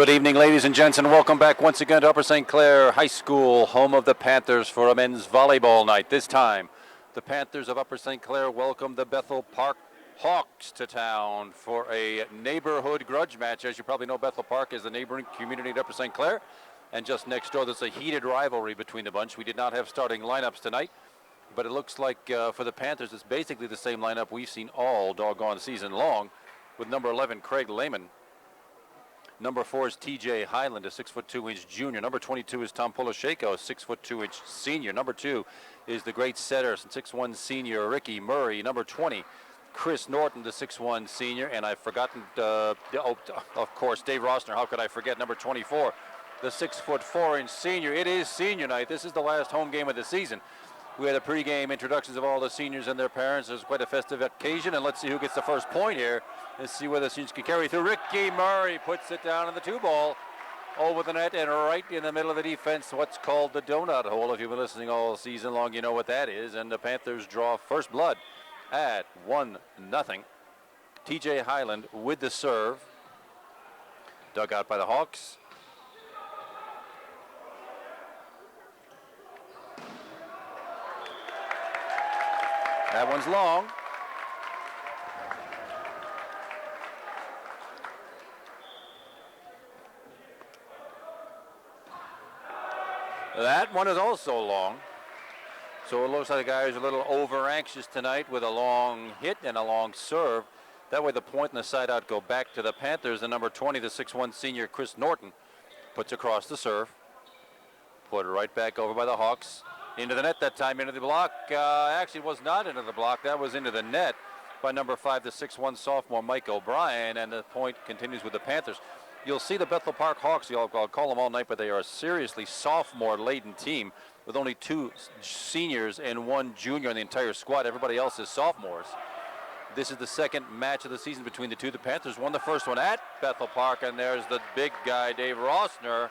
Good evening, ladies and gents, and welcome back once again to Upper St. Clair High School, home of the Panthers for a men's volleyball night. This time, the Panthers of Upper St. Clair welcome the Bethel Park Hawks to town for a neighborhood grudge match. As you probably know, Bethel Park is the neighboring community of Upper St. Clair, and just next door there's a heated rivalry between the bunch. We did not have starting lineups tonight, but it looks like for the Panthers it's basically the same lineup we've seen all doggone season long, with number 11, Craig Lehman. Number 4 is T.J. Highland, a 6'2" junior. Number 22 is Tom Polisheko, a 6'2" senior. Number 2 is the great setter, 6'1" senior Ricky Murray. Number 20, Chris Norton, the 6'1" senior. And I've forgotten, of course, Dave Rossner. How could I forget number 24, the 6'4" senior. It is senior night. This is the last home game of the season. We had the pregame introductions of all the seniors and their parents. It was quite a festive occasion, and let's see who gets the first point here. Let's see whether the seniors can carry through. Ricky Murray puts it down in the 2-ball over the net and right in the middle of the defense, what's called the donut hole. If you've been listening all season long, you know what that is. And the Panthers draw first blood at 1-0. T.J. Highland with the serve. Dug out by the Hawks. That one's long. That one is also long. So it looks like the guys are a little over anxious tonight with a long hit and a long serve. That way the point and the side out go back to the Panthers. And number 20, the 6'1" senior Chris Norton, puts across the serve. Put it right back over by the Hawks. Into the net that time, into the block. Actually was not into the block. That was into the net by number 5, the 6'1" sophomore Mike O'Brien. And the point continues with the Panthers. You'll see the Bethel Park Hawks, I'll call them all night, but they are a seriously sophomore-laden team with only 2 seniors and 1 junior in the entire squad. Everybody else is sophomores. This is the second match of the season between the two. The Panthers won the first one at Bethel Park, and there's the big guy, Dave Rossner,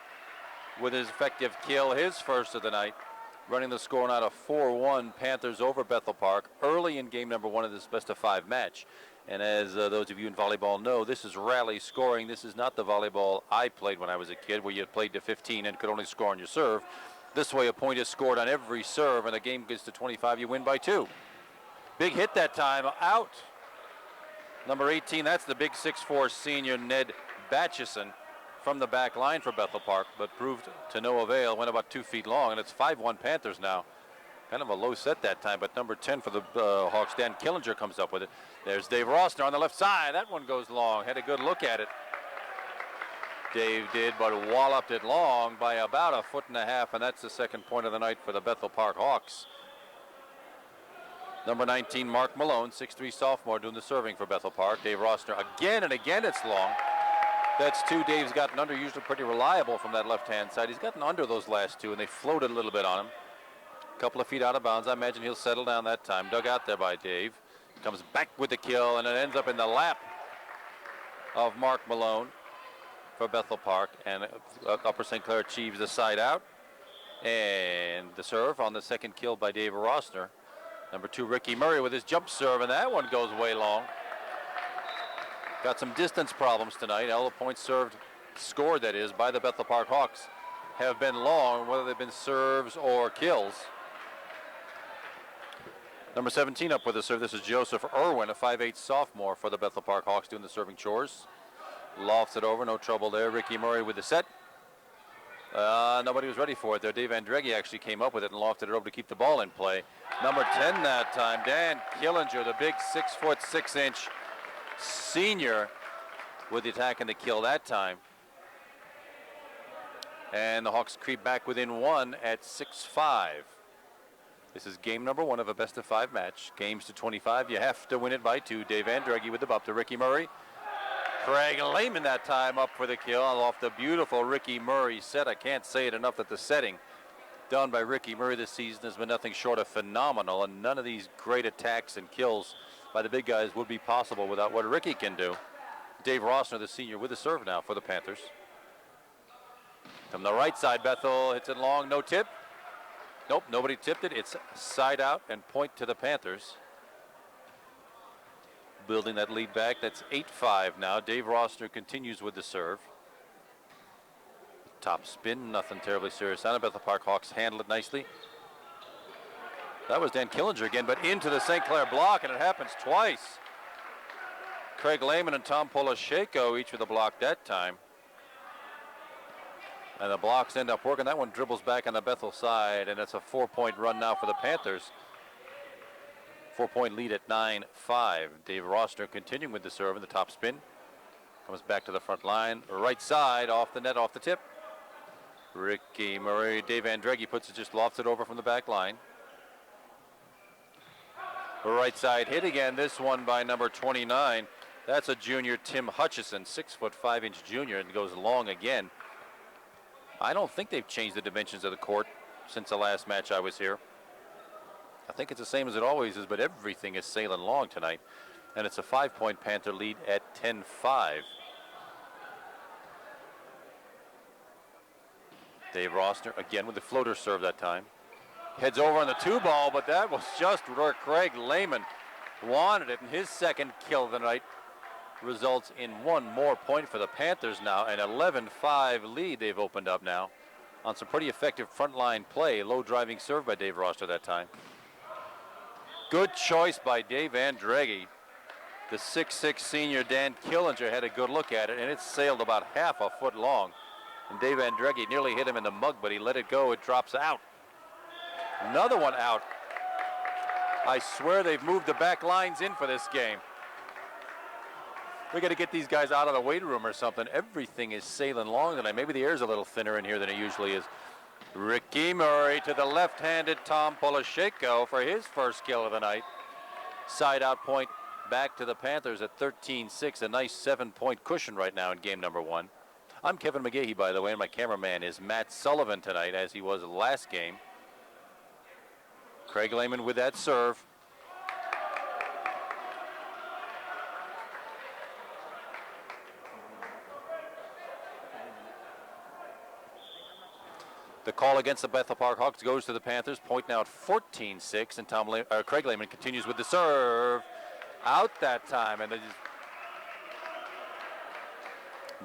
with his effective kill, his first of the night, running the score out of 4-1 Panthers over Bethel Park early in game number 1 of this best-of-5 match. And as those of you in volleyball know, this is rally scoring. This is not the volleyball I played when I was a kid, where you played to 15 and could only score on your serve. This way, a point is scored on every serve, and the game gets to 25, you win by 2. Big hit that time, out. Number 18, that's the big 6'4" senior Ned Batchison from the back line for Bethel Park, but proved to no avail. Went about 2 feet long, and it's 5-1 Panthers now. Kind of a low set that time, but number 10 for the Hawks, Dan Killinger, comes up with it. There's Dave Rossner on the left side. That one goes long. Had a good look at it. Dave did, but walloped it long by about 1.5 feet, and that's the second point of the night for the Bethel Park Hawks. Number 19, Mark Malone, 6'3" sophomore, doing the serving for Bethel Park. Dave Rossner again and again, it's long. That's 2 Dave's gotten under, usually pretty reliable from that left-hand side. He's gotten under those last 2, and they floated a little bit on him. A couple of feet out of bounds. I imagine he'll settle down that time. Dug out there by Dave. Comes back with the kill, and it ends up in the lap of Mark Malone for Bethel Park. And Upper St. Clair achieves the side out. And the serve on the second kill by Dave Rossner. Number 2, Ricky Murray with his jump serve, and that one goes way long. Got some distance problems tonight. All the points scored, that is, by the Bethel Park Hawks have been long, whether they've been serves or kills. Number 17 up with the serve. This is Joseph Irwin, a 5'8" sophomore for the Bethel Park Hawks, doing the serving chores. Lofts it over, no trouble there. Ricky Murray with the set. Nobody was ready for it there. Dave Andreghi actually came up with it and lofted it over to keep the ball in play. Number 10 that time, Dan Killinger, the big 6'6" senior, with the attack and the kill that time. And the Hawks creep back within 1 at 6-5. This is game number 1 of a best-of-5 match. Games to 25, you have to win it by 2. Dave Andreghi with the bump to Ricky Murray. Craig Lehman that time up for the kill off the beautiful Ricky Murray set. I can't say it enough that the setting done by Ricky Murray this season has been nothing short of phenomenal, and none of these great attacks and kills by the big guys would be possible without what Ricky can do. Dave Rossner, the senior, with the serve now for the Panthers. From the right side, Bethel hits it long, no tip. Nope, nobody tipped it. It's side out and point to the Panthers. Building that lead back. That's 8-5 now. Dave Rossner continues with the serve. Top spin, nothing terribly serious on it. Bethel Park Hawks handle it nicely. That was Dan Killinger again, but into the St. Clair block, and it happens twice. Craig Lehman and Tom Polasheko each with a block that time. And the blocks end up working. That one dribbles back on the Bethel side, and it's a 4-point run now for the Panthers. 4-point lead at 9-5. Dave Rossner continuing with the serve in the top spin. Comes back to the front line. Right side, off the net, off the tip. Ricky Murray, Dave Andreggi puts it, just lofts it over from the back line. Right side hit again, this one by number 29. That's a junior, Tim Hutchison, 6'5" junior, and goes long again. I don't think they've changed the dimensions of the court since the last match I was here. I think it's the same as it always is, but everything is sailing long tonight. And it's a 5-point Panther lead at 10-5. Dave Rossner again with the floater serve that time. Heads over on the 2-ball, but that was just where Craig Lehman wanted it. And his second kill of the night results in one more point for the Panthers now. An 11-5 lead they've opened up now on some pretty effective frontline play. Low driving serve by Dave Rossner that time. Good choice by Dave Andreggi. The 6'6" senior Dan Killinger had a good look at it, and it sailed about half a foot long. And Dave Andreggi nearly hit him in the mug, but he let it go. It drops out. Another one out. I swear they've moved the back lines in for this game. We got to get these guys out of the weight room or something. Everything is sailing long tonight. Maybe the air's a little thinner in here than it usually is. Ricky Murray to the left-handed Tom Polasheko for his first kill of the night. Side out point back to the Panthers at 13-6. A nice 7-point cushion right now in game number 1. I'm Kevin McGahey, by the way, and my cameraman is Matt Sullivan tonight, as he was last game. Craig Lehman with that serve. The call against the Bethel Park Hawks goes to the Panthers. Point now at 14-6, and Craig Lehman continues with the serve. Out that time, and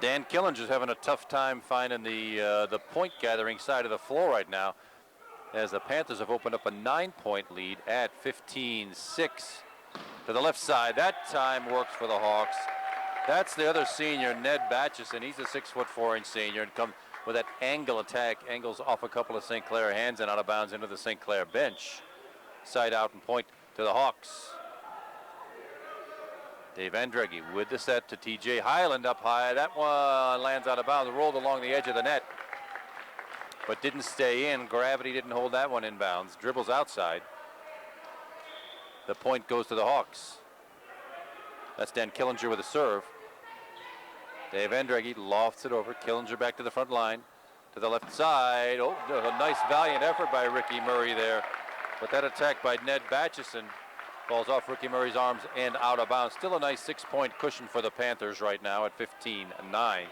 Dan Killinger's having a tough time finding the point gathering side of the floor right now, as the Panthers have opened up a 9-point lead at 15-6 to the left side. That time works for the Hawks. That's the other senior, Ned Batchison. He's a 6'4" senior, and comes with that angle attack, angles off a couple of St. Clair hands and out of bounds into the St. Clair bench. Side out and point to the Hawks. Dave Andreggi with the set to TJ Highland up high. That one lands out of bounds, rolled along the edge of the net, but didn't stay in. Gravity didn't hold that one in bounds. Dribbles outside. The point goes to the Hawks. That's Dan Killinger with a serve. Dave Andreggi lofts it over. Killinger back to the front line. To the left side. Oh, a nice valiant effort by Ricky Murray there. But that attack by Ned Batchison falls off Ricky Murray's arms and out of bounds. Still a nice 6-point cushion for the Panthers right now at 15-9.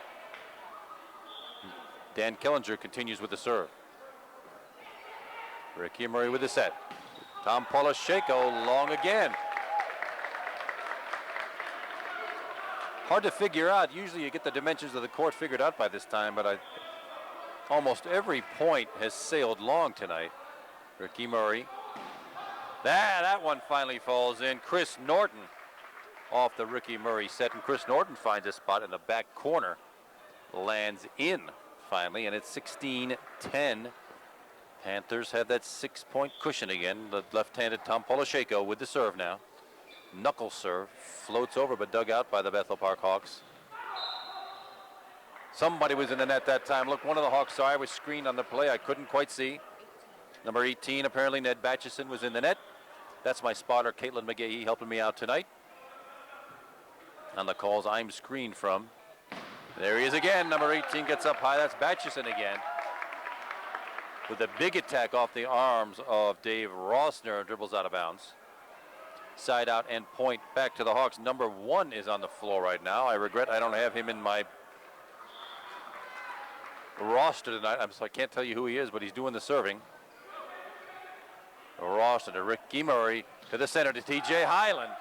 Dan Killinger continues with the serve. Ricky Murray with the set. Tom Polasheko long again. Hard to figure out. Usually you get the dimensions of the court figured out by this time, but almost every point has sailed long tonight. Ricky Murray. That one finally falls in. Chris Norton off the Ricky Murray set, and Chris Norton finds a spot in the back corner. Lands in finally, and it's 16-10. Panthers have that 6-point cushion again. The left-handed Tom Polasheko with the serve now. Knuckle serve, floats over but dug out by the Bethel Park Hawks. Somebody was in the net that time. Look, one of the Hawks saw I was screened on the play. I couldn't quite see. Number 18, apparently Ned Batchison was in the net. That's my spotter, Caitlin McGahey, helping me out tonight on the calls I'm screened from. There he is again. Number 18 gets up high. That's Batchison again, with a big attack off the arms of Dave Rossner. Dribbles out of bounds. Side out and point back to the Hawks. Number 1 is on the floor right now. I regret I don't have him in my roster tonight. So I can't tell you who he is, but he's doing the serving. Rossner to Ricky Murray to the center to TJ Highland.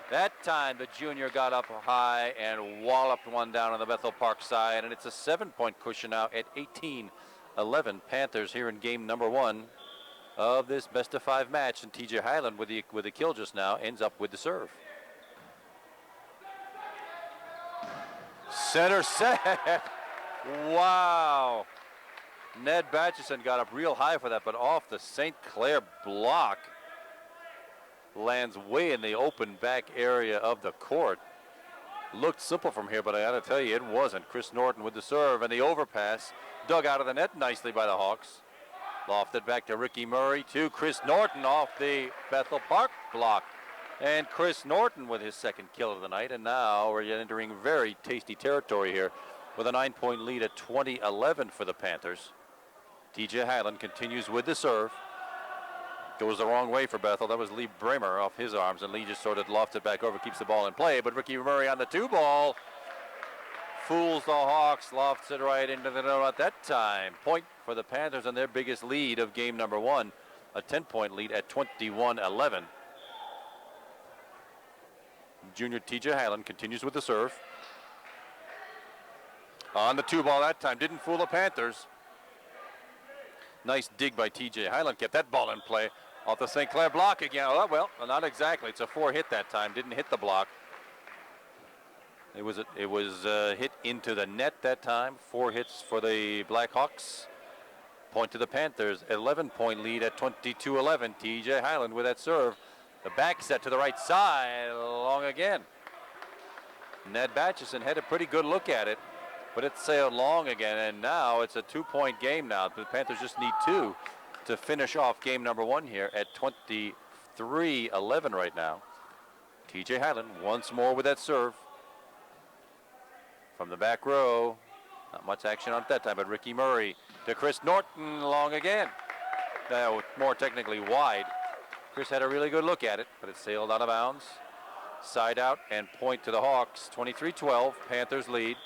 That time, the junior got up high and walloped one down on the Bethel Park side, and it's a 7-point cushion now at 18-11. Panthers here in game number 1 of this best-of-5 match, and TJ Highland with the kill just now ends up with the serve. Center set. Wow. Ned Batchison got up real high for that, but off the St. Clair block. Lands way in the open back area of the court. Looked simple from here, but I gotta tell you, it wasn't. Chris Norton with the serve, and the overpass dug out of the net nicely by the Hawks. Lofted back to Ricky Murray to Chris Norton off the Bethel Park block. And Chris Norton with his second kill of the night, and now we're entering very tasty territory here with a 9-point lead at 20-11 for the Panthers. TJ Highland continues with the serve. Goes the wrong way for Bethel. That was Lee Bramer off his arms, and Lee just sort of lofted back over, keeps the ball in play. But Ricky Murray on the 2-ball fools the Hawks, lofts it right into the net at that time. Point for the Panthers on their biggest lead of game number 1, a 10-point lead at 21-11. Junior TJ Highland continues with the serve. On the 2-ball that time, didn't fool the Panthers. Nice dig by TJ Highland, kept that ball in play off the St. Clair block again. Oh, well, not exactly. It's a 4-hit that time. Didn't hit the block. It was hit into the net that time. 4 hits for the Blackhawks. Point to the Panthers. 11-point lead at 22-11. TJ Highland with that serve. The back set to the right side, long again. Ned Batchison had a pretty good look at it, but it sailed long again, and now it's a 2-point game now. The Panthers just need 2 to finish off game number 1 here at 23-11 right now. TJ Highland once more with that serve. From the back row, not much action on it that time, but Ricky Murray to Chris Norton, long again. Now, more technically wide. Chris had a really good look at it, but it sailed out of bounds. Side out and point to the Hawks. 23-12, Panthers lead.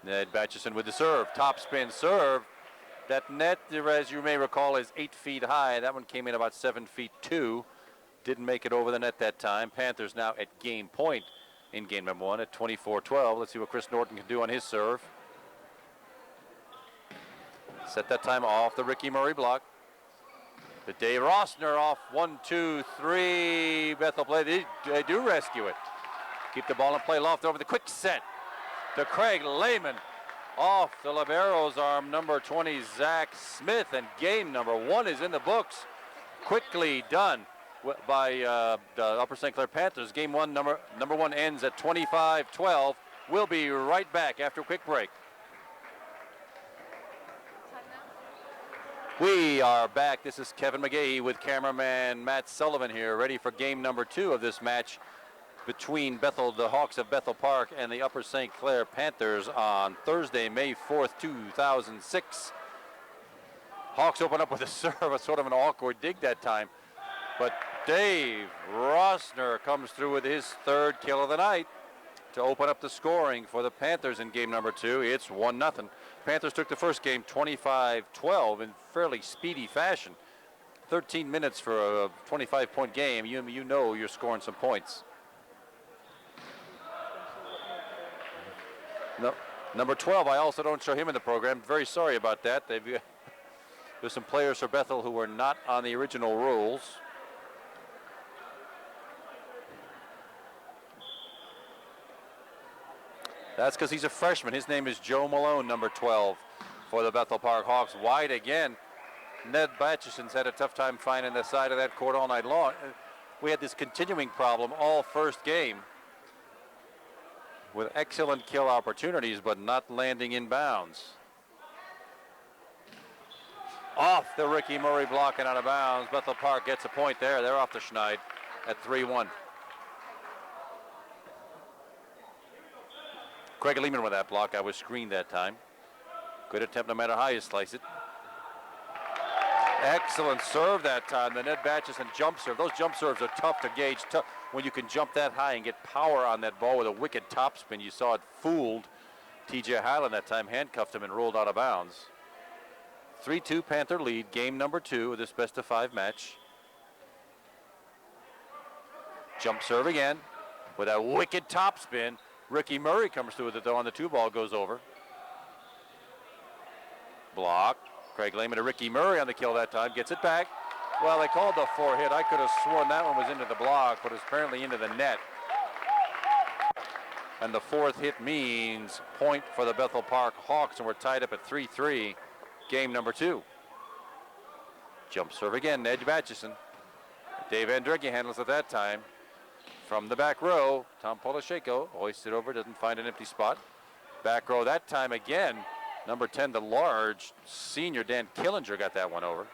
Ned Batchison with the serve. Top spin serve. That net, as you may recall, is 8 feet high. That one came in about 7 feet 2. Didn't make it over the net that time. Panthers now at game point in game number 1 at 24-12. Let's see what Chris Norton can do on his serve. Set that time off the Ricky Murray block. The Dave Rossner off 1, 2, 3. Bethel play. They do rescue it. Keep the ball in play. Loft over the quick set to Craig Lehman. Off the libero's arm, number 20, Zach Smith. And game number 1 is in the books. Quickly done by the Upper St. Clair Panthers. Game 1, number 1 ends at 25-12. We'll be right back after a quick break. We are back. This is Kevin McGahee with cameraman Matt Sullivan here, ready for game number 2 of this match between the Hawks of Bethel Park and the Upper St. Clair Panthers on Thursday, May 4th, 2006. Hawks open up with a serve, a sort of an awkward dig that time. But Dave Rossner comes through with his 3rd kill of the night to open up the scoring for the Panthers in game number 2. It's 1-0. Panthers took the first game 25-12 in fairly speedy fashion. 13 minutes for a 25-point game. You know you're scoring some points. No, number 12, I also don't show him in the program. Very sorry about that. There's some players for Bethel who were not on the original rules. That's because he's a freshman. His name is Joe Malone, number 12 for the Bethel Park Hawks. Wide again. Ned Batchison's had a tough time finding the side of that court all night long. We had this continuing problem all first game with excellent kill opportunities, but not landing in bounds. Off the Ricky Murray block and out of bounds. Bethel Park gets a point there. They're off the schneid at 3-1. Craig Lehman with that block. I was screened that time. Good attempt no matter how you slice it. Excellent serve that time. The Ned Batchison jump serve. Those jump serves are tough to gauge. When you can jump that high and get power on that ball with a wicked topspin. You saw it fooled TJ Highland that time, handcuffed him and rolled out of bounds. 3-2 Panther lead, game number 2 of this best-of-5 match. Jump serve again with a wicked topspin. Ricky Murray comes through with it though on the 2-ball, goes over. Block. Craig Lehman to Ricky Murray on the kill that time, gets it back. Well, they called the 4-hit. I could have sworn that one was into the block, but it's apparently into the net. And the 4th hit means point for the Bethel Park Hawks, and we're tied up at 3-3, game number 2. Jump serve again, Ned Batchison. Dave Andrecki handles it that time. From the back row, Tom Polasheko hoists it over, doesn't find an empty spot. Back row that time again, number 10, the large senior Dan Killinger got that one over.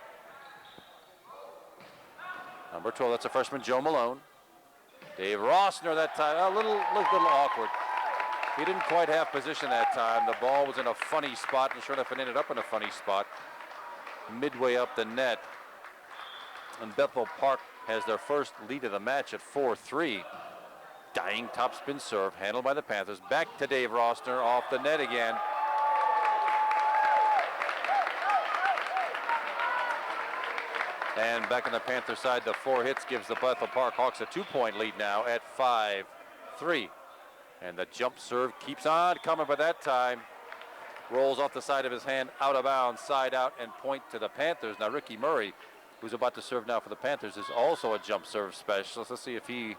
Number 12, that's a freshman, Joe Malone. Dave Rossner that time, a little awkward. He didn't quite have position that time. The ball was in a funny spot, and sure enough, it ended up in a funny spot midway up the net. And Bethel Park has their first lead of the match at 4-3. Dying topspin serve handled by the Panthers. Back to Dave Rossner, off the net again. And back on the Panther side, the 4 hits gives the Bethel Park Hawks a 2-point lead now at 5-3. And the jump serve keeps on coming, but that time rolls off the side of his hand, out of bounds, side out, and point to the Panthers. Now Ricky Murray, who's about to serve now for the Panthers, is also a jump serve specialist. Let's see if he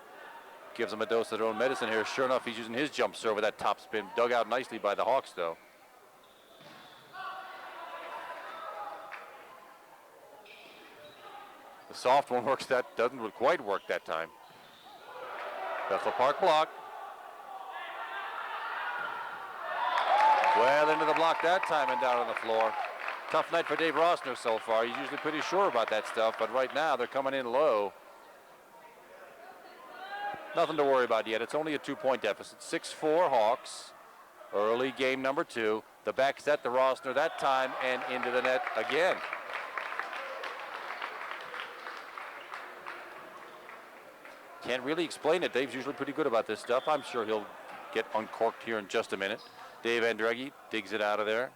gives them a dose of their own medicine here. Sure enough, he's using his jump serve with that top spin. Dug out nicely by the Hawks, though. The soft one works, that doesn't quite work that time. Bethel Park block. Well into the block that time and down on the floor. Tough night for Dave Rossner so far. He's usually pretty sure about that stuff, but right now they're coming in low. Nothing to worry about yet. It's only a 2-point deficit. 6-4 Hawks. Early game number 2. The back set to Rossner that time and into the net again. Can't really explain it. Dave's usually pretty good about this stuff. I'm sure he'll get uncorked here in just a minute. Dave Andrecki digs it out of there.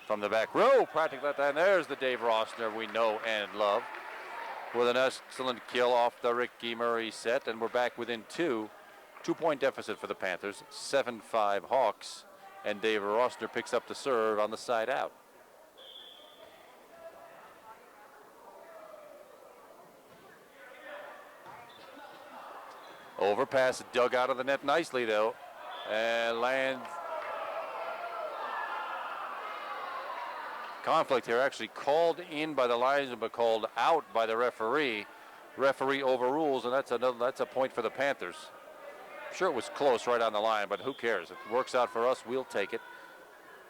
From the back row, practically at that. And there's the Dave Rossner we know and love. With an excellent kill off the Ricky Murray set. And we're back within 2. 2-point deficit for the Panthers. 7-5 Hawks. And Dave Rossner picks up the serve on the side out. Overpass dug out of the net nicely, though. And lands. Conflict here, actually called in by the linesman, but called out by the referee. Referee overrules, and that's a point for the Panthers. I'm sure it was close right on the line, but who cares? If it works out for us, we'll take it.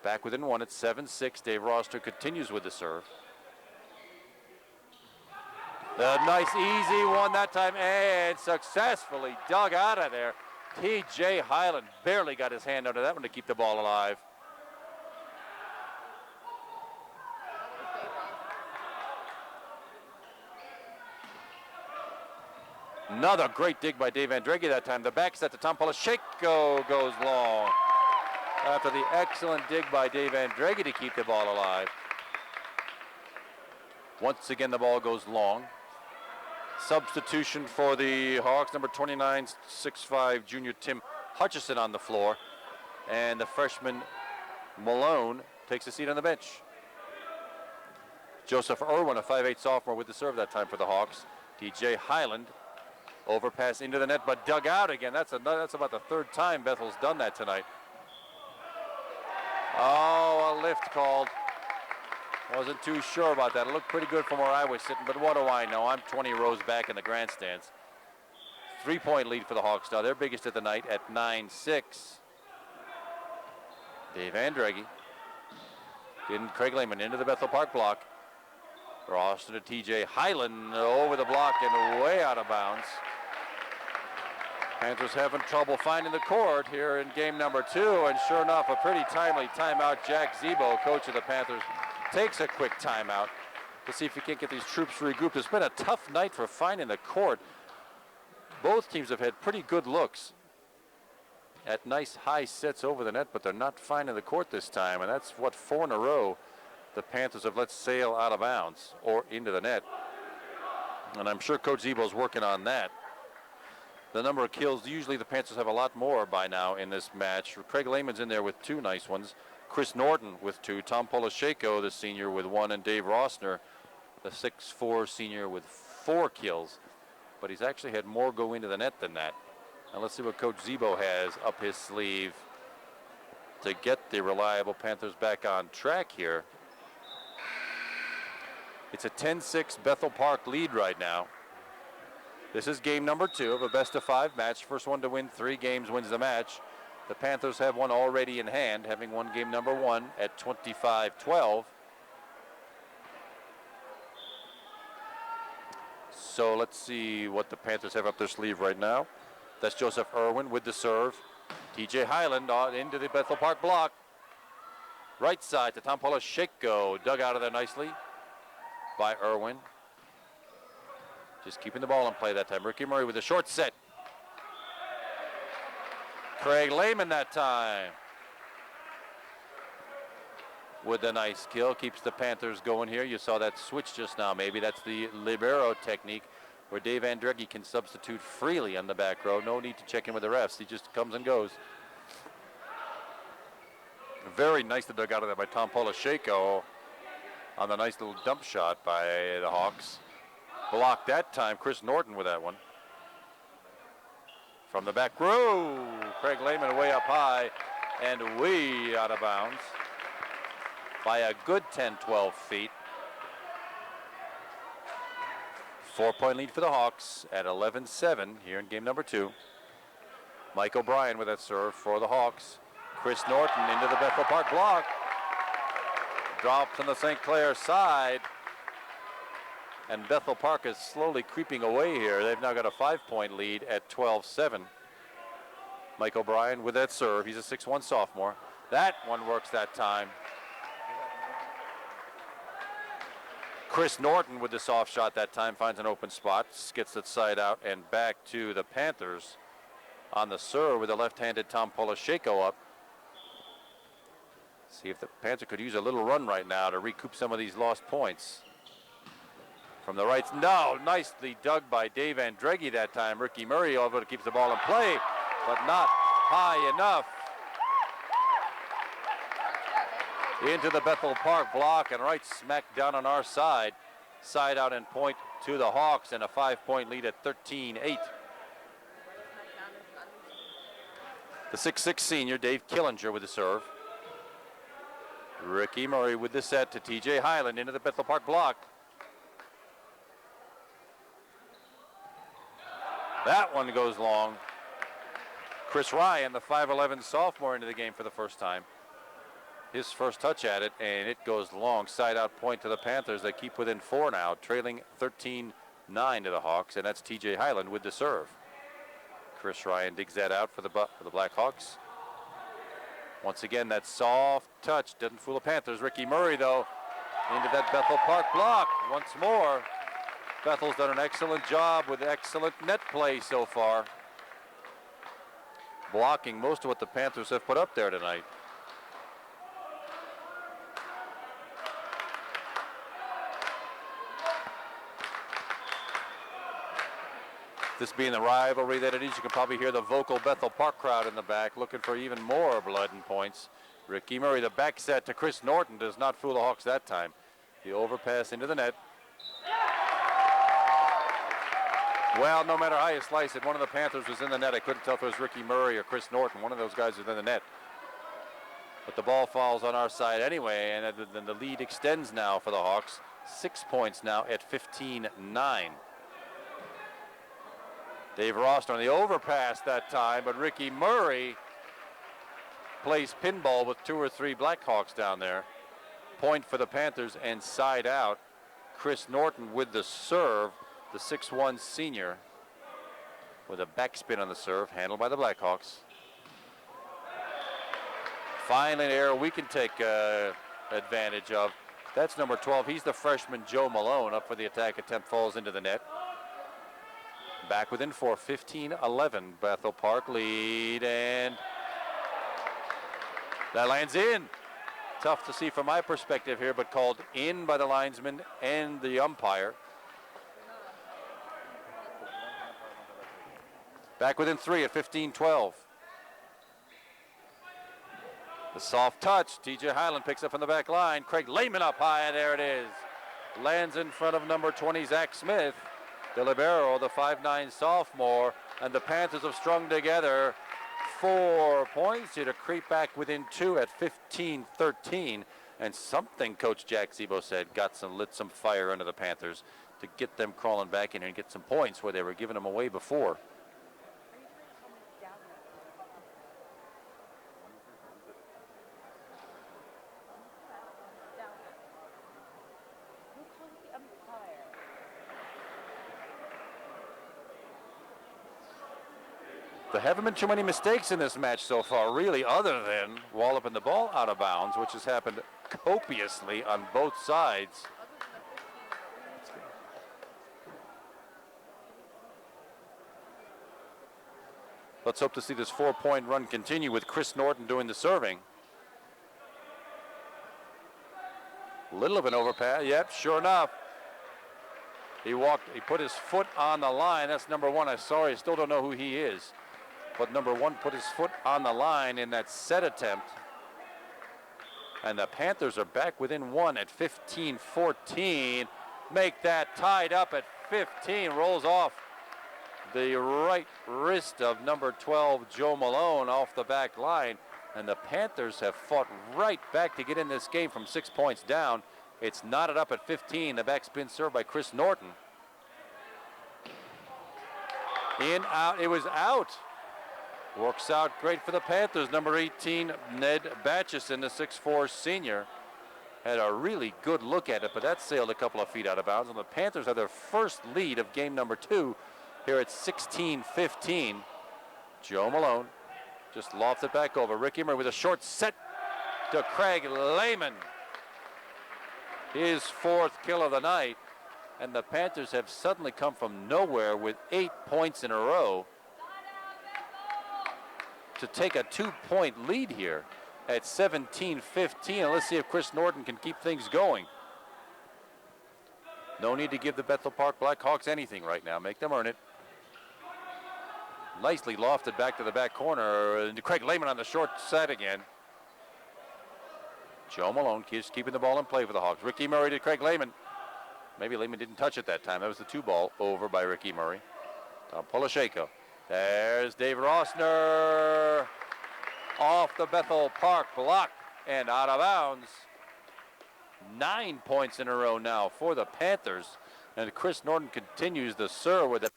Back within 1 at 7-6. Dave Rossner continues with the serve. The nice easy one that time, and successfully dug out of there. T.J. Highland barely got his hand under that one to keep the ball alive. Another great dig by Dave Andrecki that time. The back set to Tom Polasheko goes long. After the excellent dig by Dave Andrecki to keep the ball alive. Once again, the ball goes long. Substitution for the Hawks, number 29, 6'5", junior Tim Hutchison on the floor. And the freshman Malone takes a seat on the bench. Joseph Irwin, a 5'8" sophomore, with the serve that time for the Hawks. T.J. Highland, overpass into the net, but dug out again. That's about the 3rd time Bethel's done that tonight. Oh, a lift called. Wasn't too sure about that. It looked pretty good from where I was sitting, but what do I know? I'm 20 rows back in the grandstands. 3-point lead for the Hawks now. Their biggest of the night at 9-6. Dave Andrecki. Craig Lehman into the Bethel Park block. Rossner to T.J. Highland over the block and way out of bounds. Panthers having trouble finding the court here in game number 2, and sure enough, a pretty timely timeout. Jack Zebo, coach of the Panthers, takes a quick timeout to see if he can't get these troops regrouped. It's been a tough night for finding the court. Both teams have had pretty good looks at nice high sets over the net, but they're not finding the court this time, and that's what 4 in a row the Panthers have let sail out of bounds or into the net. And I'm sure Coach Zebo's working on that. the number of kills. Usually the Panthers have a lot more by now in this match. Craig Lehman's in there with 2 nice ones. Chris Norton with 2. Tom Polisheko, the senior, with 1. And Dave Rossner, the 6'4" senior, with 4 kills. But he's actually had more go into the net than that. And let's see what Coach Zebo has up his sleeve to get the reliable Panthers back on track here. It's a 10-6 Bethel Park lead right now. This is game number 2 of a best-of-5 match. First one to win 3 games wins the match. The Panthers have one already in hand, having won game number 1 at 25-12. So let's see what the Panthers have up their sleeve right now. That's Joseph Irwin with the serve. TJ Highland into the Bethel Park block. Right side to Tom Polisheko. Dug out of there nicely by Irwin. Just keeping the ball in play that time. Ricky Murray with a short set. Craig Lehman that time with a nice kill. Keeps the Panthers going here. You saw that switch just now. Maybe that's the libero technique where Dave Andreggi can substitute freely on the back row. No need to check in with the refs. He just comes and goes. Very nicely dug out of there by Tom Polisheko on the nice little dump shot by the Hawks. Blocked that time. Chris Norton with that one. From the back row, Craig Lehman way up high and way out of bounds by a good 10-12 feet. 4-point lead for the Hawks at 11-7 here in game number 2. Mike O'Brien with that serve for the Hawks. Chris Norton into the Bethel Park block. Drops on the St. Clair side. And Bethel Park is slowly creeping away here. They've now got a 5-point lead at 12-7. Mike O'Brien with that serve. He's a 6'1" sophomore. That one works that time. Chris Norton with the soft shot that time finds an open spot, gets that side out and back to the Panthers on the serve with the left-handed Tom Polisheko up. See if the Panthers could use a little run right now to recoup some of these lost points. From the right, no, nicely dug by Dave Andreggi that time. Ricky Murray over to keep the ball in play, but not high enough. Into the Bethel Park block and right smack down on our side. Side out and point to the Hawks and a 5-point lead at 13-8. The 6'6" senior, Dave Killinger with the serve. Ricky Murray with the set to TJ Highland into the Bethel Park block. That one goes long. Chris Ryan, the 5'11" sophomore, into the game for the first time. His first touch at it, and it goes long. Side out point to the Panthers. They keep within 4 now, trailing 13-9 to the Hawks, and that's TJ Highland with the serve. Chris Ryan digs that out for the Black Hawks. Once again, that soft touch doesn't fool the Panthers. Ricky Murray, though, into that Bethel Park block once more. Bethel's done an excellent job with excellent net play so far, blocking most of what the Panthers have put up there tonight. This being the rivalry that it is, you can probably hear the vocal Bethel Park crowd in the back looking for even more blood and points. Ricky Murray, the back set to Chris Norton, does not fool the Hawks that time. The overpass into the net. Well, no matter how you slice it, one of the Panthers was in the net. I couldn't tell if it was Ricky Murray or Chris Norton. One of those guys was in the net. But the ball falls on our side anyway, and then the lead extends now for the Hawks. 6 points now at 15-9. Dave Rossner on the overpass that time, but Ricky Murray plays pinball with 2 or 3 Blackhawks down there. Point for the Panthers and side out. Chris Norton with the serve, the 6'1" senior, with a backspin on the serve, handled by the Blackhawks. Finally, an error we can take advantage of. That's number 12. He's the freshman Joe Malone. Up for the attack attempt, falls into the net. Back within 4, 15-11. Bethel Park lead, and that lands in. Tough to see from my perspective here, but called in by the linesman and the umpire. Back within 3 at 15-12. The soft touch. T.J. Highland picks up from the back line. Craig Lehman up high, and there it is. Lands in front of number 20, Zach Smith. De libero, the 5'9 sophomore, and the Panthers have strung together 4 points here to creep back within 2 at 15-13. And something Coach Jack Zebo said lit some fire under the Panthers to get them crawling back in here and get some points where they were giving them away before. There haven't been too many mistakes in this match so far, really, other than walloping the ball out of bounds, which has happened copiously on both sides. Let's hope to see this 4-point run continue with Chris Norton doing the serving. Little of an overpass. Yep, sure enough. He put his foot on the line. That's number 1. I'm sorry, I still don't know who he is. But number 1 put his foot on the line in that set attempt. And the Panthers are back within 1 at 15-14. Make that tied up at 15. Rolls off the right wrist of number 12, Joe Malone, off the back line. And the Panthers have fought right back to get in this game from 6 points down. It's knotted up at 15. The backspin served by Chris Norton. In, out, it was out. Works out great for the Panthers. Number 18, Ned Batchison, the 6'4 senior, had a really good look at it, but that sailed a couple of feet out of bounds. And the Panthers have their first lead of game number 2 here at 16-15. Joe Malone just lofted back over. Ricky Murray with a short set to Craig Lehman. His 4th kill of the night. And the Panthers have suddenly come from nowhere with 8 points in a row to take a 2-point lead here at 17-15. Let's see if Chris Norton can keep things going. No need to give the Bethel Park Blackhawks anything right now. Make them earn it. Nicely lofted back to the back corner. Craig Lehman on the short set again. Joe Malone keeps keeping the ball in play for the Hawks. Ricky Murray to Craig Lehman. Maybe Lehman didn't touch it that time. That was the 2 ball over by Ricky Murray. Polisheko. There's Dave Rossner off the Bethel Park block and out of bounds. 9 points in a row now for the Panthers. And Chris Norton continues the serve with a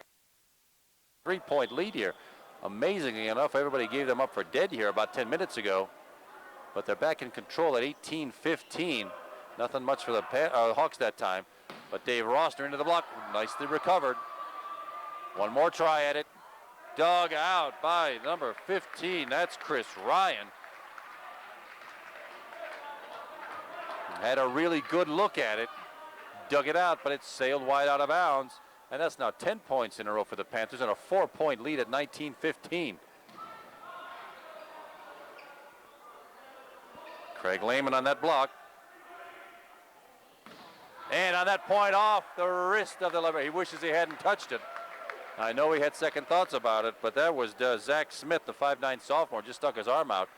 3-point lead here. Amazingly enough, everybody gave them up for dead here about 10 minutes ago. But they're back in control at 18-15. Nothing much for the Hawks that time. But Dave Rossner into the block, nicely recovered. One more try at it. Dug out by number 15. That's Chris Ryan. Had a really good look at it. Dug it out, but it sailed wide out of bounds. And that's now 10 points in a row for the Panthers and a 4-point lead at 19-15. Craig Lehman on that block. And on that point off the wrist of the lever. He wishes he hadn't touched it. I know he had second thoughts about it, but that was Zach Smith, the 5'9 sophomore, just stuck his arm out.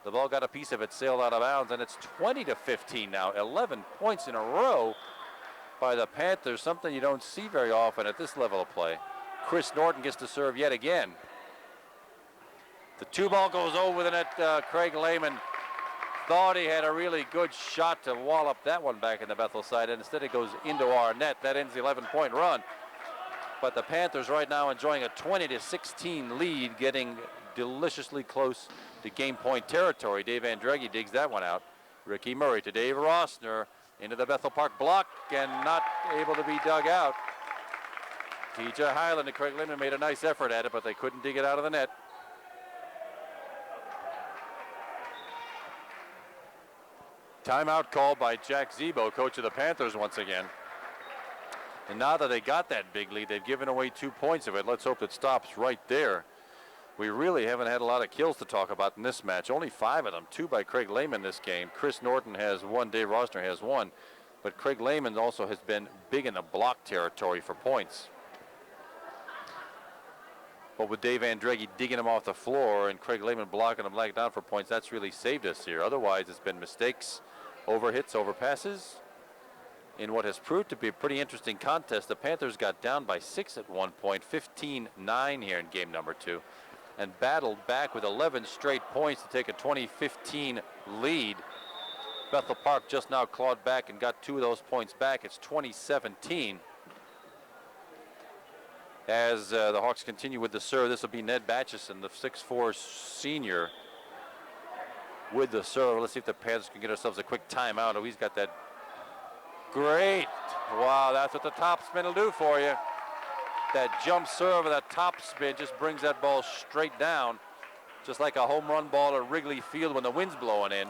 The ball got a piece of it, sailed out of bounds, and it's 20-15 now. 11 points in a row by the Panthers, something you don't see very often at this level of play. Chris Norton gets to serve yet again. The 2 ball goes over the net. Craig Lehman thought he had a really good shot to wallop that one back in the Bethel side, and instead it goes into our net. That ends the 11-point run. But the Panthers right now enjoying a 20-16 lead, getting deliciously close to game point territory. Dave Andreggi digs that one out. Ricky Murray to Dave Rossner into the Bethel Park block and not able to be dug out. T.J. Highland and Craig Lehman made a nice effort at it, but they couldn't dig it out of the net. Timeout called by Jack Zebo, coach of the Panthers once again. And now that they got that big lead, they've given away 2 points of it. Let's hope it stops right there. We really haven't had a lot of kills to talk about in this match. Only 5 of them, 2 by Craig Lehman this game. Chris Norton has 1, Dave Rossner has 1. But Craig Lehman also has been big in the block territory for points. But with Dave Andreggi digging him off the floor and Craig Lehman blocking him leg down for points, that's really saved us here. Otherwise, it's been mistakes, overhits, overpasses. In what has proved to be a pretty interesting contest, the Panthers got down by 6 at one point, 15-9 here in game number 2, and battled back with 11 straight points to take a 20-15 lead. Bethel Park just now clawed back and got 2 of those points back. It's 20-17. As the Hawks continue with the serve, this will be Ned Batchison, the 6'4" senior, with the serve. Let's see if the Panthers can get ourselves a quick timeout. Oh, he's got that. Great. Wow, that's what the top spin will do for you. That jump serve or that top spin just brings that ball straight down, just like a home run ball at Wrigley Field when the wind's blowing in.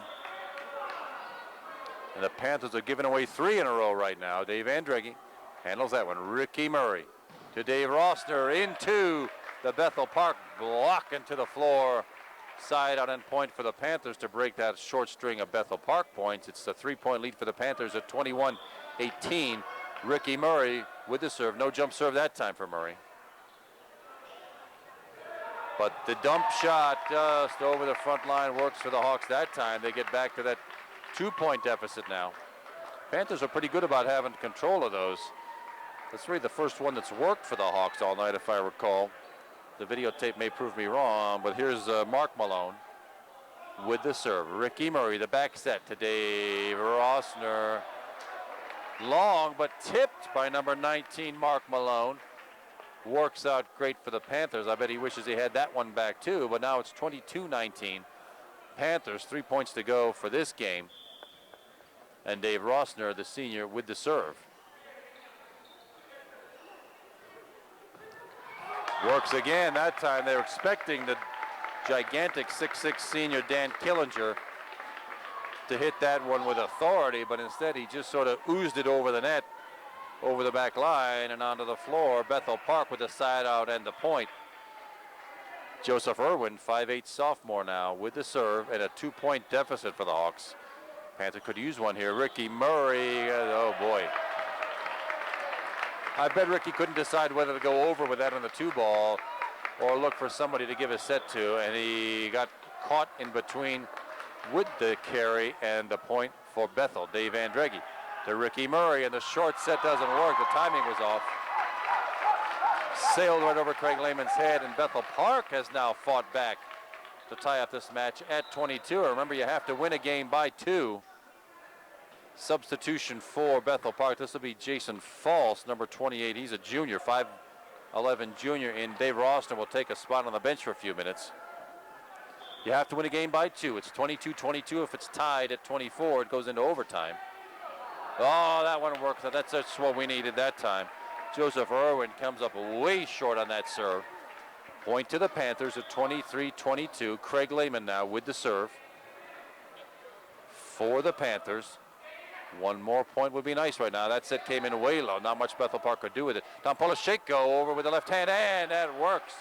And the Panthers are giving away 3 in a row right now. Dave Andreggi handles that one. Ricky Murray to Dave Rossner into the Bethel Park block into the floor. Side out end point for the Panthers to break that short string of Bethel Park points. It's a 3-point lead for the Panthers at 21-18. Ricky Murray with the serve. No jump serve that time for Murray. But the dump shot just over the front line works for the Hawks that time. They get back to that 2-point deficit now. Panthers are pretty good about having control of those. That's really the first one that's worked for the Hawks all night, if I recall. The videotape may prove me wrong, but here's Mark Malone with the serve. Ricky Murray, the back set to Dave Rossner. Long, but tipped by number 19, Mark Malone. Works out great for the Panthers. I bet he wishes he had that one back too, but now it's 22-19. Panthers, 3 points to go for this game. And Dave Rossner, the senior, with the serve. Works again. That time they were expecting the gigantic 6'6" senior Dan Killinger to hit that one with authority, but instead he just sort of oozed it over the net, over the back line and onto the floor. Bethel Park with the side out and the point. Joseph Irwin, 5'8" sophomore now with the serve and a 2-point deficit for the Hawks. Panther could use one here. Ricky Murray, oh boy. I bet Ricky couldn't decide whether to go over with that on the 2-ball or look for somebody to give a set to, and he got caught in between with the carry and the point for Bethel. Dave Andreggi to Ricky Murray, and the short set doesn't work. The timing was off. Sailed right over Craig Lehman's head, and Bethel Park has now fought back to tie up this match at 22. Remember, you have to win a game by 2. Substitution for Bethel Park. This will be Jason False, number 28. He's a junior, 5'11" junior, and Dave Rossner will take a spot on the bench for a few minutes. You have to win a game by 2. It's 22-22. If it's tied at 24, it goes into overtime. Oh, that one works. That's what we needed that time. Joseph Irwin comes up way short on that serve. Point to the Panthers at 23-22. Craig Lehman now with the serve for the Panthers. One more point would be nice right now. That set came in way low. Not much Bethel Park could do with it. Tom Polisheko over with the left hand, and that works.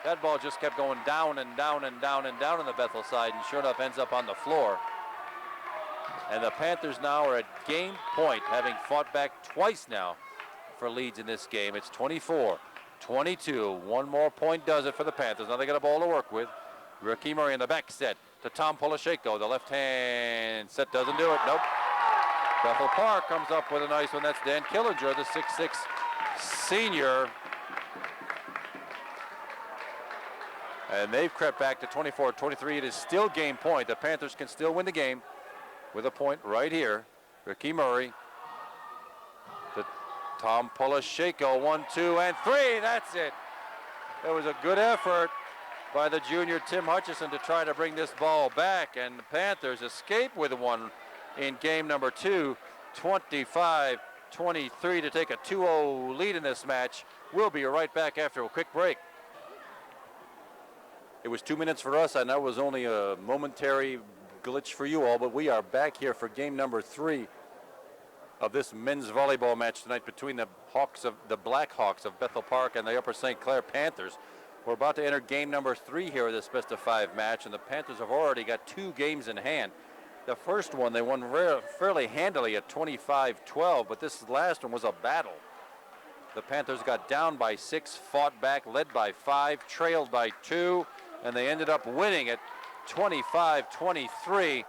That ball just kept going down and down and down and down on the Bethel side, and sure enough ends up on the floor. And the Panthers now are at game point, having fought back twice now for leads in this game. It's 24-22. One more point does it for the Panthers. Now they got a ball to work with. Ricky Murray in the back set to Tom Polisheko. The left hand set doesn't do it. Nope. Bethel Park comes up with a nice one. That's Dan Killinger, the 6'6" senior. And they've crept back to 24-23. It is still game point. The Panthers can still win the game with a point right here. Ricky Murray to Tom Polisheko. 1, 2, and 3. That's it. It was a good effort by the junior Tim Hutchison to try to bring this ball back, and the Panthers escape with one in game number 2, 25-23 to take a 2-0 lead in this match. We'll be right back after a quick break. It was 2 minutes for us, and that was only a momentary glitch for you all, but we are back here for game number 3 of this men's volleyball match tonight between the Black Hawks of Bethel Park and the Upper St. Clair Panthers. We're about to enter game number 3 here of this best of 5 match, and the Panthers have already got 2 games in hand. The first one they won fairly handily at 25-12, but this last one was a battle. The Panthers got down by 6, fought back, led by 5, trailed by 2, and they ended up winning it 25-23.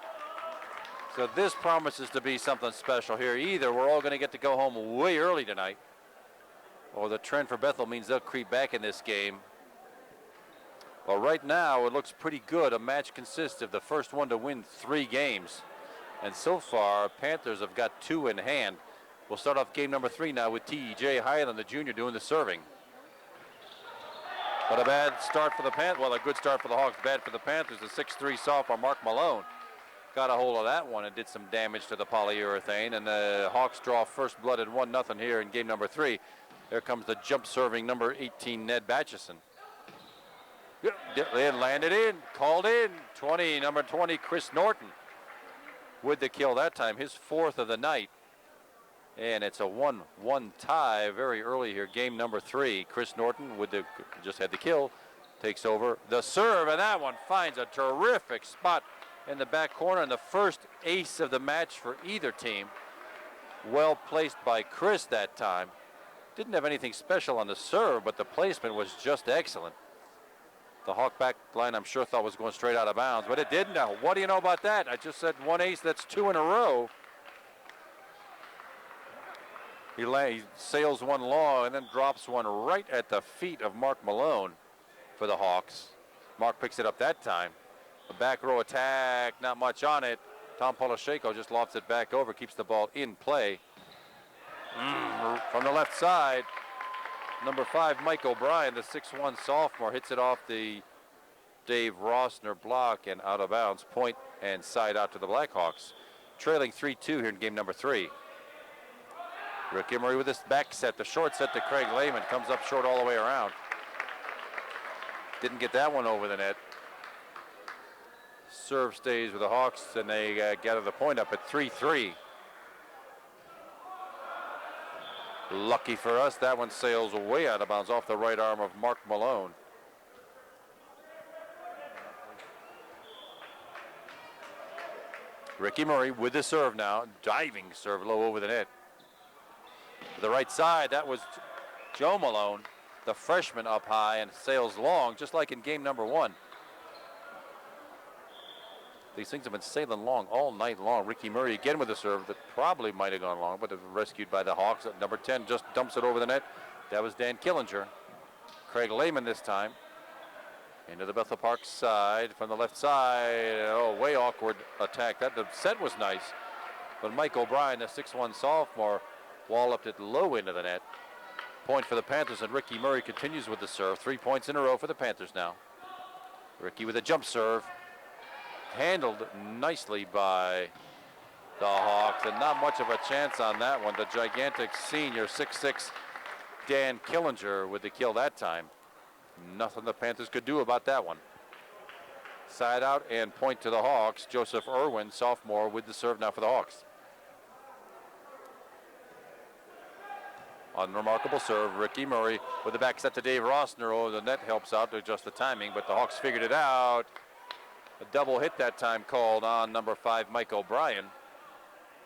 So this promises to be something special here. Either we're all going to get to go home way early tonight, or the trend for Bethel means they'll creep back in this game. Well, right now it looks pretty good. A match consists of the first one to win 3 games. And so far, Panthers have got 2 in hand. We'll start off game number 3 now with T.J. Highland, the junior, doing the serving. But a bad start for the Panthers. Well, a good start for the Hawks, bad for the Panthers. The 6'3" sophomore Mark Malone got a hold of that one and did some damage to the polyurethane. And the Hawks draw first blood at 1-0 here in game number 3. There comes the jump serving number 18, Ned Batchison. They landed in, called in. Number 20, Chris Norton with the kill that time, his 4th of the night. And it's a 1-1 tie very early here, game number 3. Chris Norton just had the kill, takes over the serve, and that one finds a terrific spot in the back corner, and the first ace of the match for either team. Well placed by Chris that time. Didn't have anything special on the serve, but the placement was just excellent. The Hawk back line, I'm sure, thought was going straight out of bounds, but it didn't. Now, what do you know about that? I just said 1 ace, that's 2 in a row. He sails one long and then drops one right at the feet of Mark Malone for the Hawks. Mark picks it up that time. A back row attack, not much on it. Tom Polisheko just lofts it back over, keeps the ball in play. From the left side, number 5, Mike O'Brien, the 6'1" sophomore, hits it off the Dave Rossner block and out of bounds. Point and side out to the Blackhawks. Trailing 3-2 here in game number 3. Rick Emery with his back set. The short set to Craig Lehman. Comes up short all the way around. Didn't get that one over the net. Serve stays with the Hawks, and they gather the point up at 3-3. Lucky for us, that one sails way out of bounds off the right arm of Mark Malone. Ricky Murray with the serve now. Diving serve low over the net. To the right side, that was Joe Malone, the freshman, up high and sails long, just like in game number 1. These things have been sailing long all night long. Ricky Murray again with a serve that probably might have gone long, but it was rescued by the Hawks. Number 10 just dumps it over the net. That was Dan Killinger. Craig Lehman this time. Into the Bethel Park side from the left side. Oh, way awkward attack. The set was nice, but Mike O'Brien, the 6'1" sophomore, walloped it low into the net. Point for the Panthers, and Ricky Murray continues with the serve. 3 points in a row for the Panthers now. Ricky with a jump serve. Handled nicely by the Hawks, and not much of a chance on that one. The gigantic senior 6'6" Dan Killinger with the kill that time. Nothing the Panthers could do about that one. Side out and point to the Hawks. Joseph Irwin, sophomore, with the serve now for the Hawks. Unremarkable serve. Ricky Murray with the back set to Dave Rossner. Oh, the net helps out to adjust the timing, but the Hawks figured it out. A double hit that time called on number 5, Mike O'Brien.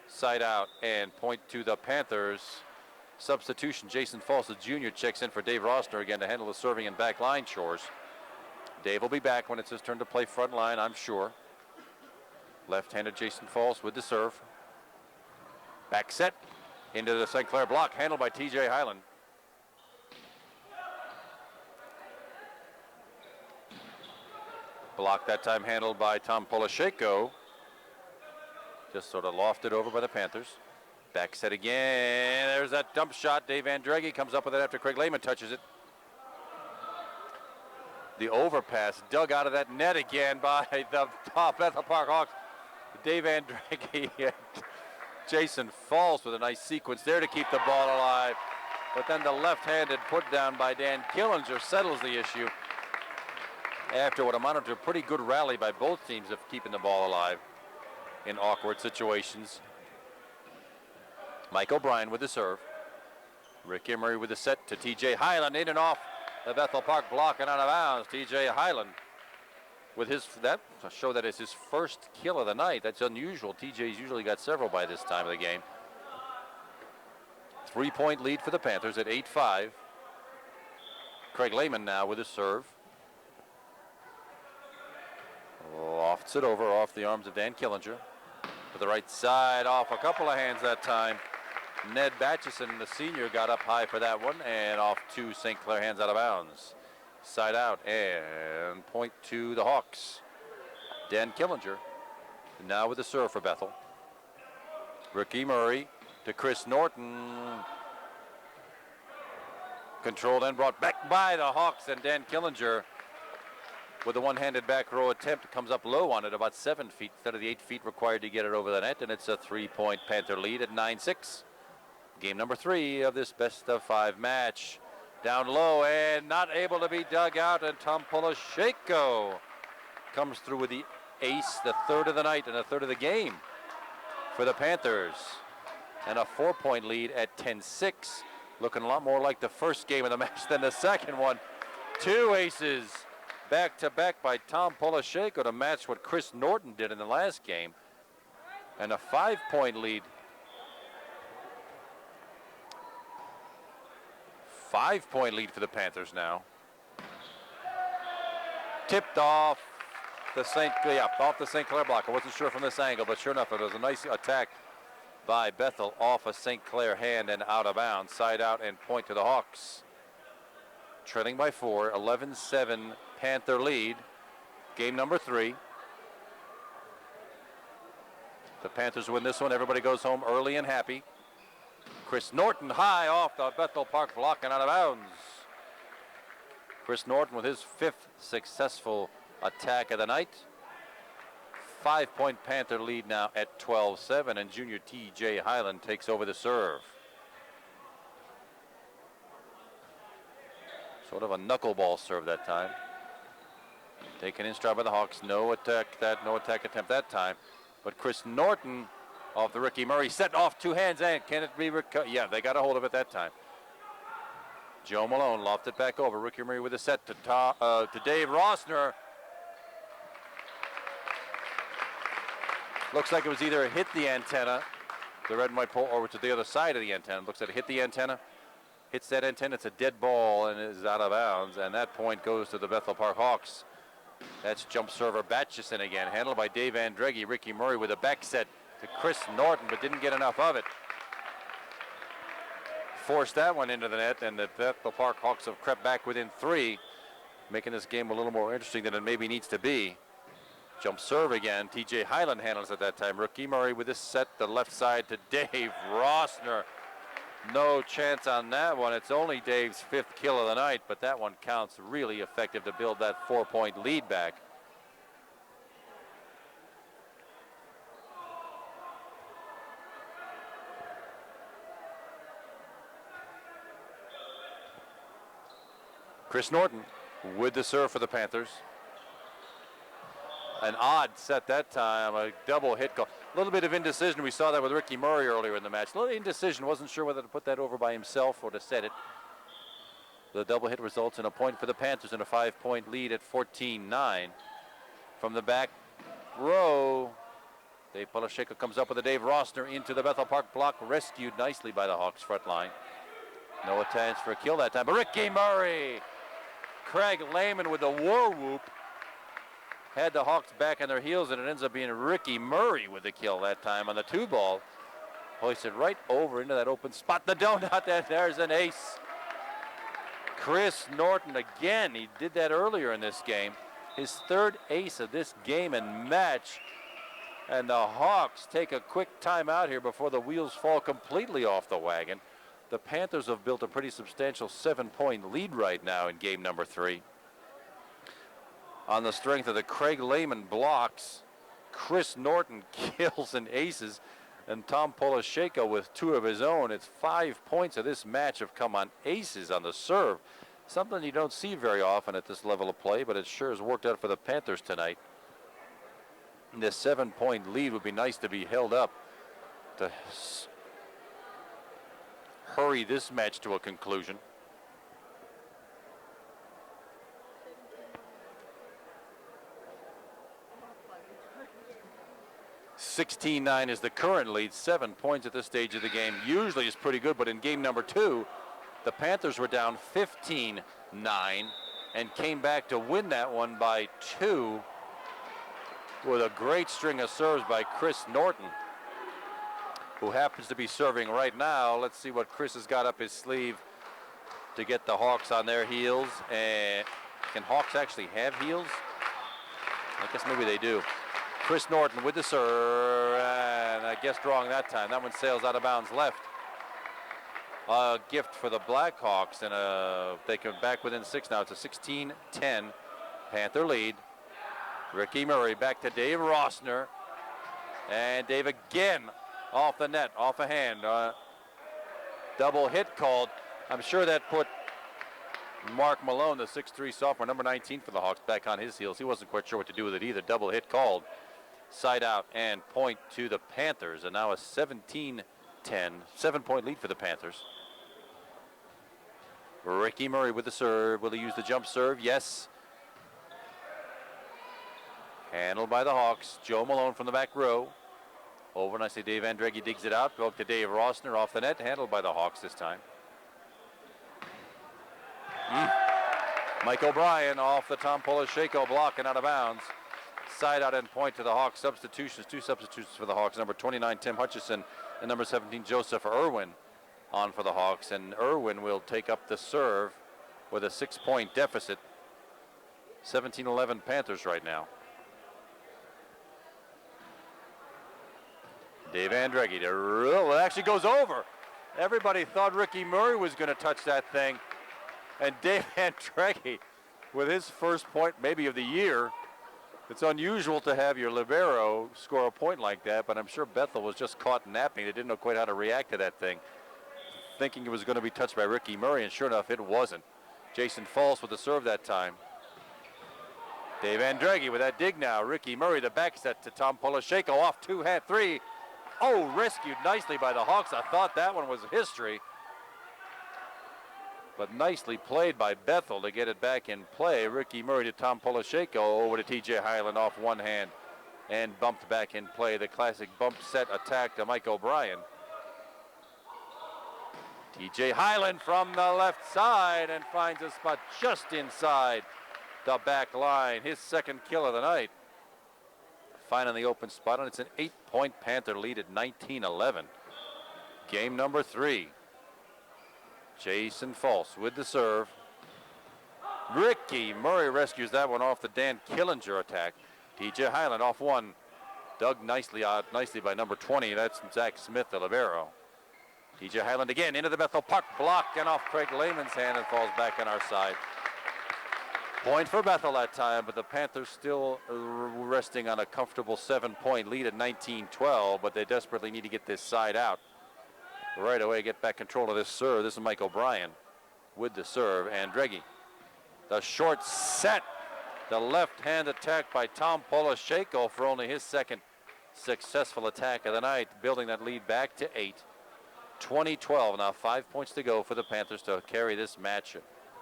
Side out and point to the Panthers. Substitution, Jason Falls, the junior, checks in for Dave Rossner again to handle the serving and back line chores. Dave will be back when it's his turn to play front line, I'm sure. Left-handed Jason Falls with the serve. Back set into the St. Clair block, handled by T.J. Highland. Block that time handled by Tom Polisheko. Just sort of lofted over by the Panthers. Back set again. There's that dump shot. Dave Andreggi comes up with it after Craig Lehman touches it. The overpass dug out of that net again by the Bethel Park Hawks. Dave Andreggi and Jason Falls with a nice sequence there to keep the ball alive. But then the left-handed put down by Dan Killinger settles the issue after what amounted to a pretty good rally by both teams of keeping the ball alive in awkward situations. Mike O'Brien with the serve. Rick Emery with the set to T.J. Highland, in and off the Bethel Park block and out of bounds. T.J. Highland with that show that is his first kill of the night. That's unusual. T.J.'s usually got several by this time of the game. 3-point lead for the Panthers at 8-5. Craig Lehman now with his serve. Lofts it over off the arms of Dan Killinger. To the right side, off a couple of hands that time. Ned Batchison, the senior, got up high for that one, and off to St. Clair, hands out of bounds. Side out, and point to the Hawks. Dan Killinger now with the serve for Bethel. Ricky Murray to Chris Norton. Controlled and brought back by the Hawks, and Dan Killinger with a one-handed back row attempt comes up low on it, about 7 feet instead of the 8 feet required to get it over the net, and it's a 3-point Panther lead at 9-6. Game number 3 of this best-of-5 match. Down low and not able to be dug out, and Tom Polasheko comes through with the ace, the third of the night and a third of the game for the Panthers. And a 4-point lead at 10-6. Looking a lot more like the first game of the match than the second one. 2 aces back-to-back by Tom Polasheko to match what Chris Norton did in the last game. And a 5-point lead. 5-point lead for the Panthers now. Tipped off the St. Clair block. I wasn't sure from this angle, but sure enough, it was a nice attack by Bethel off a St. Clair hand and out of bounds. Side out and point to the Hawks. Trailing by 4, 11-7 Panther lead. Game number 3. The Panthers win this one. Everybody goes home early and happy. Chris Norton high off the Bethel Park block and out of bounds. Chris Norton with his 5th successful attack of the night. 5-point Panther lead now at 12-7, and junior T.J. Highland takes over the serve. Sort of a knuckleball serve that time. Taken in stride by the Hawks. No attack attempt that time. But Chris Norton off the Ricky Murray set off 2 hands, and can it be yeah, they got a hold of it that time. Joe Malone lofted back over. Ricky Murray with a set to Dave Rossner. Looks like it was either hit the antenna, the red and white pole, or to the other side of the antenna. Looks like it hit the antenna. Hits that antenna. It's a dead ball and is out of bounds. And that point goes to the Bethel Park Hawks. That's jump server Batchison again, handled by Dave Andreggi. Ricky Murray with a back set to Chris Norton, but didn't get enough of it. Forced that one into the net, and the Bethel Park Hawks have crept back within 3, making this game a little more interesting than it maybe needs to be. Jump serve again. T.J. Highland handles at that time. Ricky Murray with this set, the left side to Dave Rossner. No chance on that one. It's only Dave's 5th kill of the night, but that one counts. Really effective to build that 4-point lead back. Chris Norton with the serve for the Panthers. An odd set that time, a double hit call. A little bit of indecision. We saw that with Ricky Murray earlier in the match. A little indecision. Wasn't sure whether to put that over by himself or to set it. The double hit results in a point for the Panthers and a 5-point lead at 14-9. From the back row, Dave Polasheko comes up with a Dave Rossner into the Bethel Park block, rescued nicely by the Hawks front line. No attempts for a kill that time, but Ricky Murray. Craig Lehman with the war whoop. Had the Hawks back on their heels, and it ends up being Ricky Murray with the kill that time on the 2-ball. Hoisted right over into that open spot. The donut, there's an ace. Chris Norton again. He did that earlier in this game. His 3rd ace of this game and match. And the Hawks take a quick timeout here before the wheels fall completely off the wagon. The Panthers have built a pretty substantial 7-point lead right now in game number 3. On the strength of the Craig Lehman blocks, Chris Norton kills and aces, and Tom Polasheko with 2 of his own. It's 5 points of this match have come on aces on the serve. Something you don't see very often at this level of play, but it sure has worked out for the Panthers tonight. And this 7-point lead would be nice to be held up to hurry this match to a conclusion. 16-9 is the current lead. 7 points at this stage of the game. Usually is pretty good, but in game number 2, the Panthers were down 15-9 and came back to win that one by 2 with a great string of serves by Chris Norton, who happens to be serving right now. Let's see what Chris has got up his sleeve to get the Hawks on their heels. And can Hawks actually have heels? I guess maybe they do. Chris Norton with the serve, and I guessed wrong that time. That one sails out of bounds left. A gift for the Blackhawks, and they come back within 6 now. It's a 16-10 Panther lead. Ricky Murray back to Dave Rossner, and Dave again off the net, off a hand. Double hit called. I'm sure that put Mark Malone, the 6'3 sophomore, number 19 for the Hawks, back on his heels. He wasn't quite sure what to do with it either. Double hit called. Side out and point to the Panthers, and now a 17-10, 7-point lead for the Panthers. Ricky Murray with the serve. Will he use the jump serve? Yes. Handled by the Hawks. Joe Malone from the back row. Over nicely. Dave Andreghi digs it out. Broke to Dave Rossner off the net. Handled by the Hawks this time. Mike O'Brien off the Tom Polisheko block and out of bounds. Side out and point to the Hawks. Substitutions. 2 substitutions for the Hawks. Number 29, Tim Hutchison, and number 17, Joseph Irwin on for the Hawks. And Irwin will take up the serve with a 6-point deficit. 17-11 Panthers right now. Dave Andreghi. It actually goes over. Everybody thought Ricky Murray was going to touch that thing. And Dave Andreghi with his first point maybe of the year. It's unusual to have your libero score a point like that, but I'm sure Bethel was just caught napping. They didn't know quite how to react to that thing, thinking it was going to be touched by Ricky Murray, and sure enough, it wasn't. Jason False with the serve that time. Dave Andreghi with that dig now. Ricky Murray, the back set to Tom Polisheko off 2-3. Oh, rescued nicely by the Hawks. I thought that one was history. But nicely played by Bethel to get it back in play. Ricky Murray to Tom Polisheko over to T.J. Hyland off one hand and bumped back in play. The classic bump set attack to Mike O'Brien. T.J. Hyland from the left side and finds a spot just inside the back line. His second kill of the night. Finding the open spot, and it's an 8-point Panther lead at 19-11. Game number 3. Jason False with the serve. Ricky Murray rescues that one off the Dan Killinger attack. T.J. Hyland off one. Dug nicely out, nicely by number 20. That's Zach Smith, the libero. T.J. Hyland again into the Bethel puck block and off Craig Lehman's hand and falls back on our side. Point for Bethel that time, but the Panthers still resting on a comfortable 7-point lead at 19-12, but they desperately need to get this side out. Right away, get back control of this serve. This is Mike O'Brien with the serve. Andreghi. The short set. The left-hand attack by Tom Polisheko for only his second successful attack of the night, building that lead back to 8. 20-12. Now 5 points to go for the Panthers to carry this match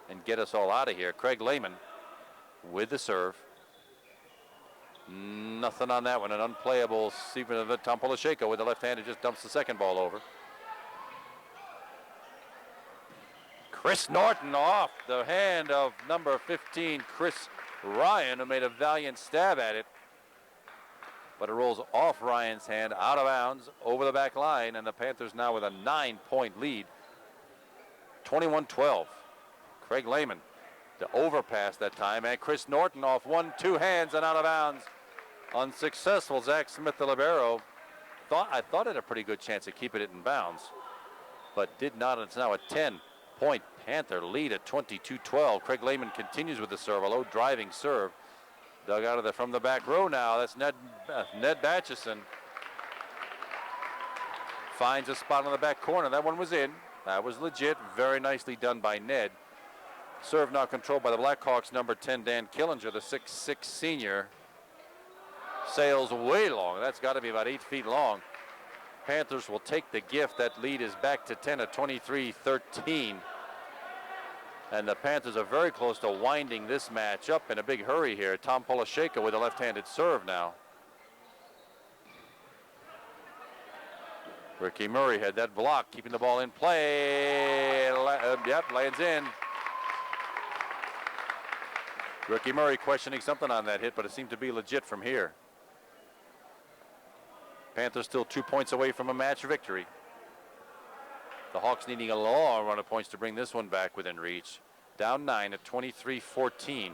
and get us all out of here. Craig Lehman with the serve. Nothing on that one. An unplayable Stephen of Tom Polisheko with the left hand, just dumps the second ball over. Chris Norton off the hand of number 15, Chris Ryan, who made a valiant stab at it. But it rolls off Ryan's hand, out of bounds, over the back line, and the Panthers now with a 9-point lead. 21-12. Craig Lehman, the overpass that time, and Chris Norton off 1-2 hands and out of bounds. Unsuccessful. Zach Smith, the libero, I thought it had a pretty good chance of keeping it in bounds, but did not. It's now a 10-point Panther lead at 22-12. Craig Lehman continues with the serve, a low driving serve. Dug out of from the back row now. That's Ned Batchison. Finds a spot on the back corner. That one was in. That was legit. Very nicely done by Ned. Serve now controlled by the Blackhawks, number 10, Dan Killinger, the 6'6 senior. Sails way long. That's got to be about 8 feet long. Panthers will take the gift. That lead is back to 10 at 23-13. And the Panthers are very close to winding this match up in a big hurry here. Tom Polisheko with a left-handed serve now. Ricky Murray had that block, keeping the ball in play. Yep, lands in. Ricky Murray questioning something on that hit, but it seemed to be legit from here. Panthers still 2 points away from a match victory. The Hawks needing a long run of points to bring this one back within reach. Down 9 at 23-14.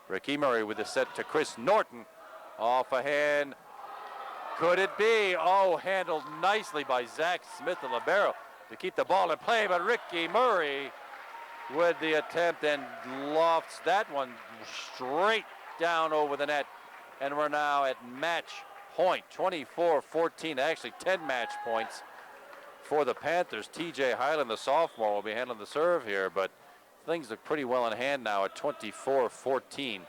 Ricky Murray with the set to Chris Norton. Off a hand. Could it be? Oh, handled nicely by Zach Smith, the libero, to keep the ball in play. But Ricky Murray with the attempt and lofts that one straight down over the net. And we're now at match point, 24-14, actually 10 match points for the Panthers. TJ Highland, the sophomore, will be handling the serve here, but things look pretty well in hand now at 24-14.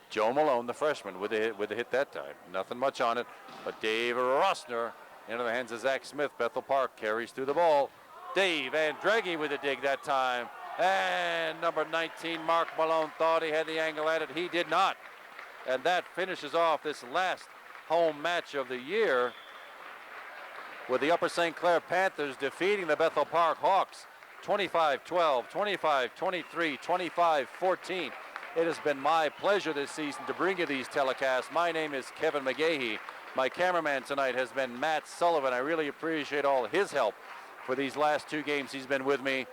Joe Malone, the freshman, with the hit that time. Nothing much on it, but Dave Rossner into the hands of Zach Smith. Bethel Park carries through the ball. Dave Andreghi with a dig that time. And number 19, Mark Malone, thought he had the angle at it. He did not. And that finishes off this last home match of the year with the Upper St. Clair Panthers defeating the Bethel Park Hawks 25-12, 25-23, 25-14. It has been my pleasure this season to bring you these telecasts. My name is Kevin McGahey. My cameraman tonight has been Matt Sullivan. I really appreciate all his help for these last 2 games he's been with me.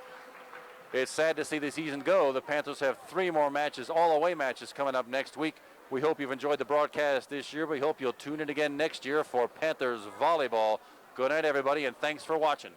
It's sad to see the season go. The Panthers have 3 more matches, all away matches, coming up next week. We hope you've enjoyed the broadcast this year. We hope you'll tune in again next year for Panthers volleyball. Good night, everybody, and thanks for watching.